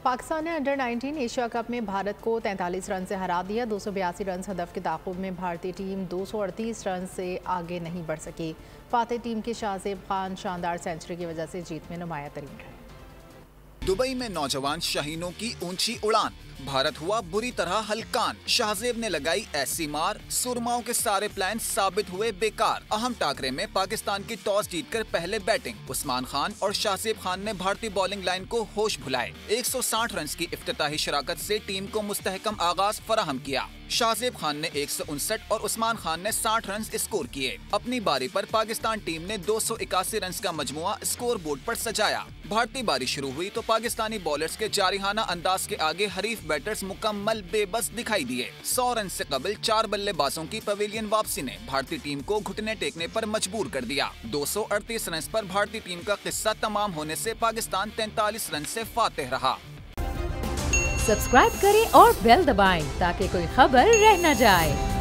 पाकिस्तान ने under 19 Asia cup में भारत को 43 रन से हरा दिया। 282 रन हदफ के ताक़ुब में भारतीय टीम 238 रन से आगे नहीं बढ़ सकी। फातेह टीम के शाहज़ेब खान शानदार सेंचुरी की वजह से जीत में नुमायां तरीन रहे। दुबई में नौजवान शाहीनों की ऊंची उड़ान, भारत हुआ बुरी तरह हलकान। शाहज़ेब ने लगाई ऐसी मार, सुरमाओं के सारे प्लान साबित हुए बेकार। अहम टाकरे में पाकिस्तान की टॉस जीतकर पहले बैटिंग। उस्मान खान और शाहज़ेब खान ने भारतीय बॉलिंग लाइन को होश भुलाए। 160 रन की इफ्तिताही शराकत से टीम को मुस्तहकम आगाज फराहम किया। शाहज़ेब खान ने 159 और उस्मान खान ने 60 रन स्कोर किए। अपनी बारी पर पाकिस्तान टीम ने 281 रन का मजमुआ स्कोर बोर्ड पर सजाया। भारतीय बारी शुरू हुई तो पाकिस्तानी बॉलर्स के जारिहाना अंदाज के आगे हरीफ बैटर्स मुकम्मल बेबस दिखाई दिए। 100 रन से कबल 4 बल्लेबाजों की पवेलियन वापसी ने भारतीय टीम को घुटने टेकने पर मजबूर कर दिया। 238 रन पर भारतीय टीम का किस्सा तमाम होने से पाकिस्तान 43 रन से फातेह रहा। सब्सक्राइब करें और बेल दबाएं ताकि कोई खबर रह न जाए।